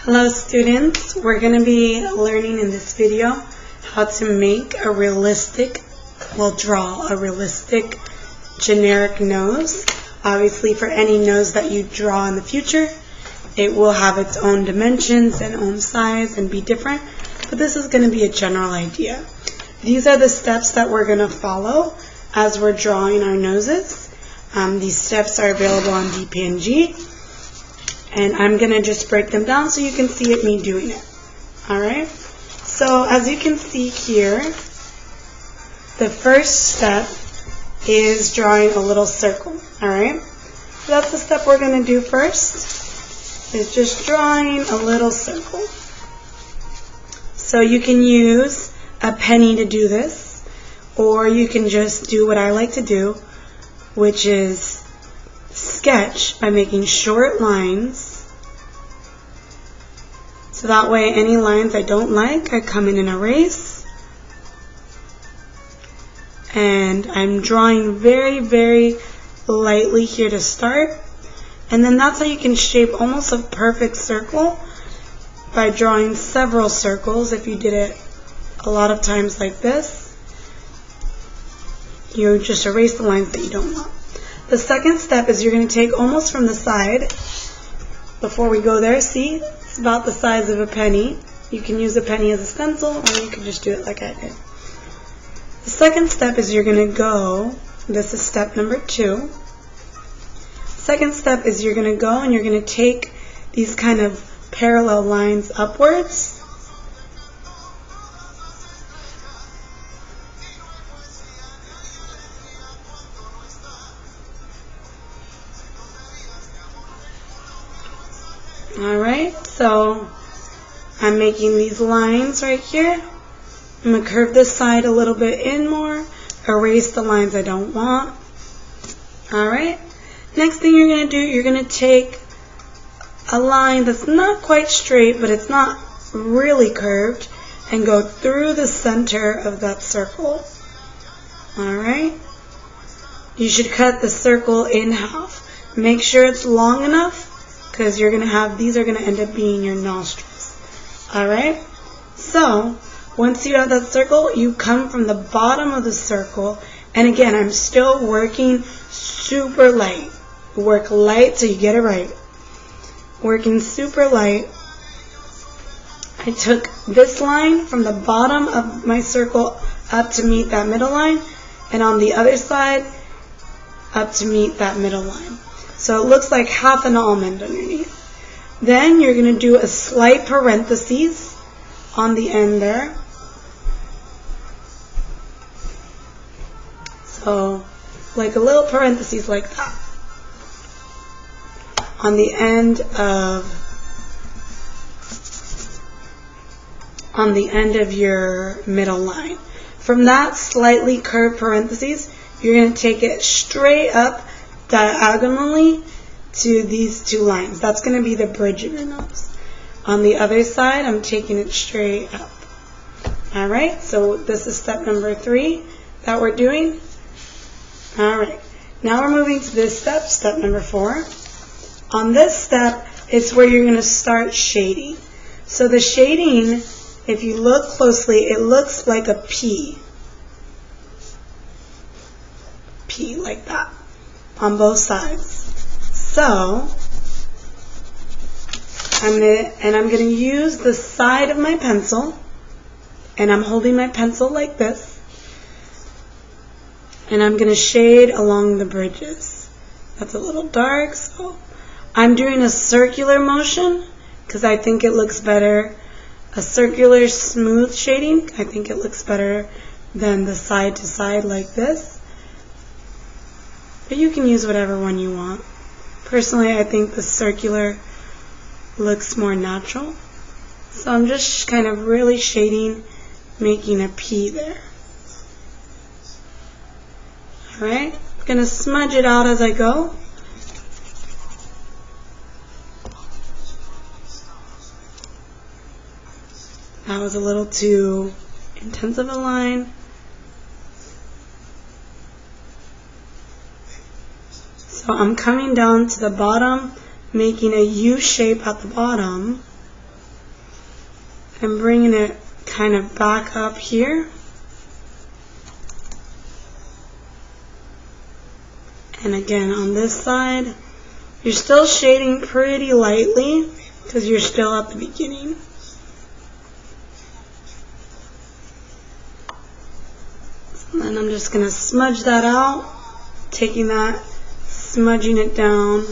Hello students, we're going to be learning in this video how to make a realistic, draw a realistic generic nose. Obviously for any nose that you draw in the future, it will have its own dimensions and own size and be different, but this is going to be a general idea. These are the steps that we're going to follow as we're drawing our noses. These steps are available on DPNG. And I'm going to just break them down so you can see me doing it. Alright? So as you can see here, the first step is drawing a little circle. Alright? So that's the step we're going to do first, is just drawing a little circle. So you can use a penny to do this, or you can just do what I like to do, which is sketch by making short lines, so that way any lines I don't like, I come in and erase. And I'm drawing very, very lightly here to start, and then that's how you can shape almost a perfect circle by drawing several circles. If you did it a lot of times like this, you just erase the lines that you don't want. The second step is you're going to take almost from the side. Before we go there, see, it's about the size of a penny. You can use a penny as a stencil, or you can just do it like I did. The second step is you're going to go, this is step number 2. Second step is you're going to go and you're going to take these kind of parallel lines upwards. Alright, so I'm making these lines right here. I'm going to curve this side a little bit in more, erase the lines I don't want. Alright, next thing you're going to do, you're going to take a line that's not quite straight, but it's not really curved, and go through the center of that circle. Alright, you should cut the circle in half. Make sure it's long enough, because you're going to have, these are going to end up being your nostrils. Alright? So, once you have that circle, you come from the bottom of the circle, and again, I'm still working super light. Work light till you get it right. Working super light. I took this line from the bottom of my circle up to meet that middle line, and on the other side, up to meet that middle line. So it looks like half an almond underneath. Then you're going to do a slight parentheses on the end there. So like a little parentheses like that on the end of your middle line. From that slightly curved parentheses, you're going to take it straight up diagonally to these two lines. That's going to be the bridge of your nose. On the other side, I'm taking it straight up. Alright, so this is step number 3 that we're doing. Alright, now we're moving to this step, step number 4. On this step, it's where you're going to start shading. So the shading, if you look closely, it looks like a P. P, like that, on both sides. So I'm going to use the side of my pencil, and I'm holding my pencil like this, and I'm going to shade along the bridges. That's a little dark, so I'm doing a circular motion because I think it looks better. A circular smooth shading, I think it looks better than the side to side like this. But you can use whatever one you want. Personally, I think the circular looks more natural. So I'm just kind of really shading, making a P there. Alright, I'm going to smudge it out as I go. That was a little too intense of a line. So I'm coming down to the bottom, making a U shape at the bottom. and bringing it kind of back up here. And again, on this side, you're still shading pretty lightly because you're still at the beginning. And then I'm just going to smudge that out, taking that, smudging it down,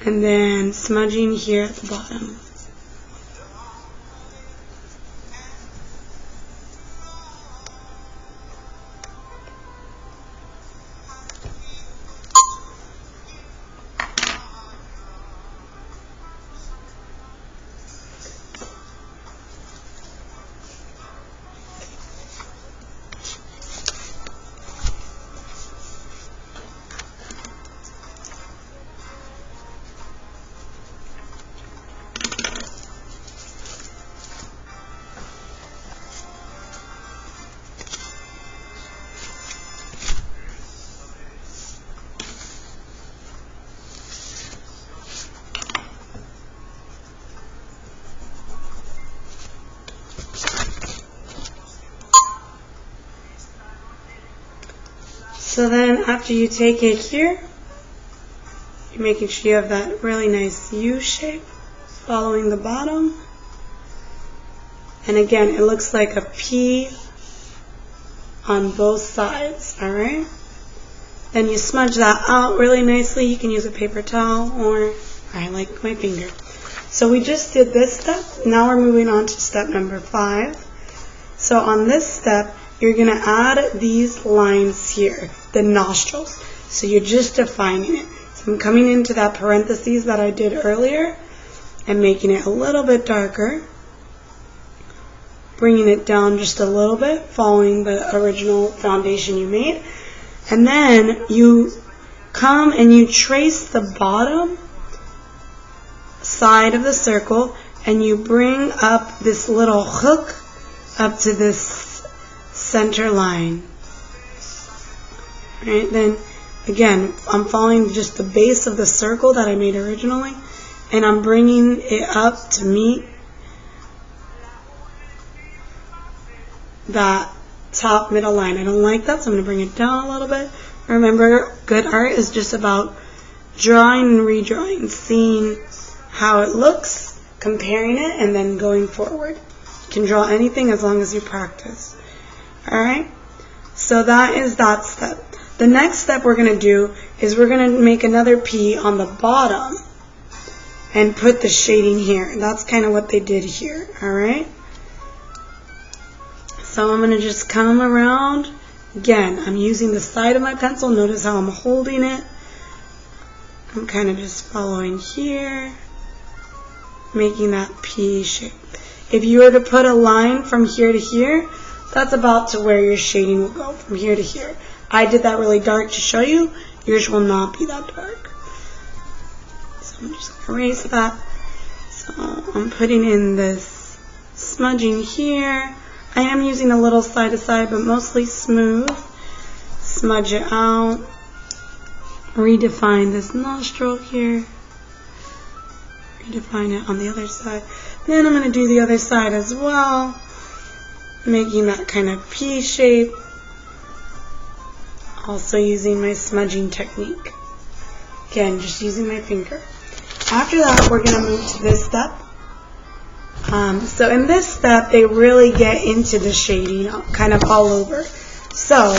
and then smudging here at the bottom. So then after you take it here, you're making sure you have that really nice U shape following the bottom. And again, it looks like a P on both sides, alright? Then you smudge that out really nicely. You can use a paper towel or I like my finger. So we just did this step. Now we're moving on to step number 5. So on this step, you're going to add these lines here, the nostrils. So you're just defining it. So I'm coming into that parentheses that I did earlier and making it a little bit darker. Bringing it down just a little bit, following the original foundation you made. And then you come and you trace the bottom side of the circle and you bring up this little hook up to this center line. Right, then again, I'm following just the base of the circle that I made originally, and I'm bringing it up to meet that top middle line. I don't like that, so I'm going to bring it down a little bit. Remember, good art is just about drawing and redrawing, seeing how it looks, comparing it, and then going forward. You can draw anything as long as you practice. Alright, so that is that step. The next step we're going to do is we're going to make another P on the bottom and put the shading here. That's kind of what they did here. Alright, so I'm going to just come around. Again, I'm using the side of my pencil. Notice how I'm holding it. I'm kind of just following here, making that P shape. If you were to put a line from here to here, that's about to where your shading will go, from here to here. I did that really dark to show you. Yours will not be that dark. So I'm just going to erase that. So I'm putting in this smudging here. I am using a little side to side, but mostly smooth. Smudge it out. Redefine this nostril here. Redefine it on the other side. Then I'm going to do the other side as well, making that kind of P shape, also using my smudging technique. Again, just using my finger. After that, we're going to move to this step. So in this step, they really get into the shading kind of all over. So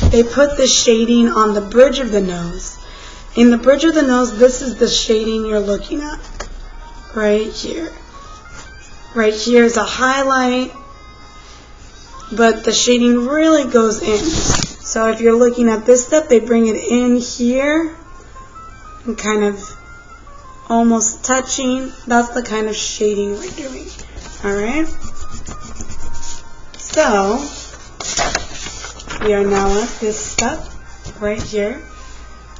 they put the shading on the bridge of the nose. In the bridge of the nose, this is the shading you're looking at. Right here. Right here is a highlight, but the shading really goes in. So if you're looking at this step, they bring it in here and kind of almost touching. That's the kind of shading we're doing. Alright? So we are now at this step right here.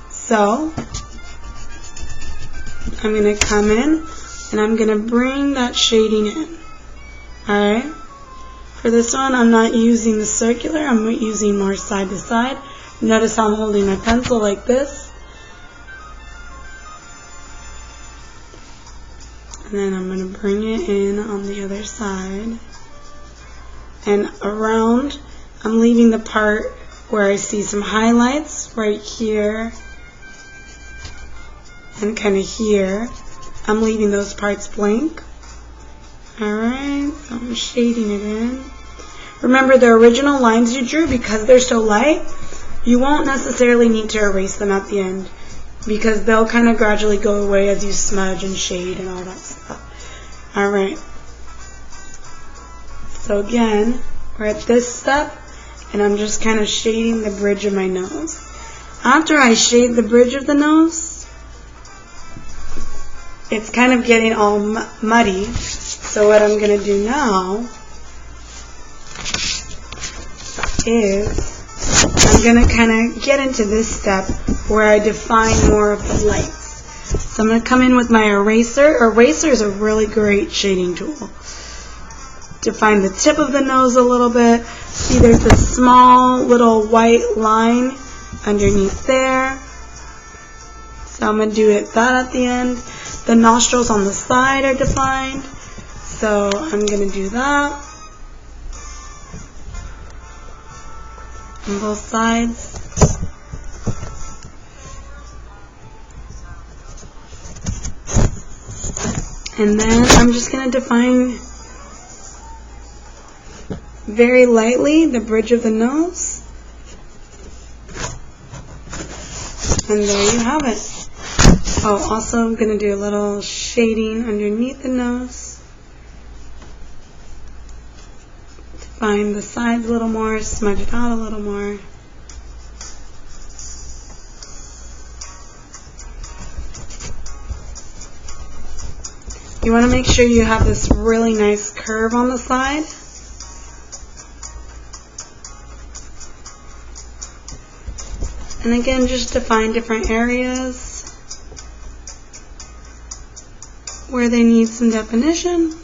So I'm going to come in and I'm going to bring that shading in. Alright? For this one, I'm not using the circular. I'm using more side to side. Notice how I'm holding my pencil like this. And then I'm going to bring it in on the other side. And around, I'm leaving the part where I see some highlights right here and kind of here. I'm leaving those parts blank. Alright, so I'm shading it in. Remember, the original lines you drew, because they're so light, you won't necessarily need to erase them at the end, because they'll kind of gradually go away as you smudge and shade and all that stuff. Alright. So again, we're at this step, and I'm just kind of shading the bridge of my nose. After I shade the bridge of the nose, it's kind of getting all muddy. So what I'm going to do now is I'm going to kind of get into this step where I define more of the lights. So I'm going to come in with my eraser. Eraser is a really great shading tool. Define the tip of the nose a little bit. See, there's a small little white line underneath there. So I'm going to do that at the end. The nostrils on the side are defined. So I'm going to do that on both sides. And then I'm just going to define very lightly the bridge of the nose. And there you have it. Oh, also I'm going to do a little shading underneath the nose. Define the sides a little more, smudge it out a little more. You want to make sure you have this really nice curve on the side. And again, just define different areas where they need some definition.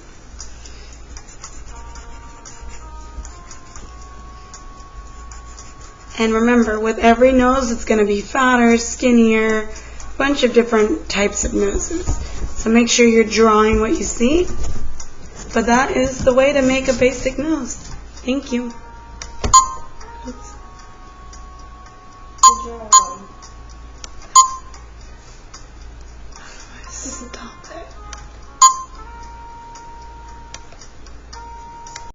And remember, with every nose, it's going to be fatter, skinnier, a bunch of different types of noses. So make sure you're drawing what you see. But that is the way to make a basic nose. Thank you. Oops. Good job.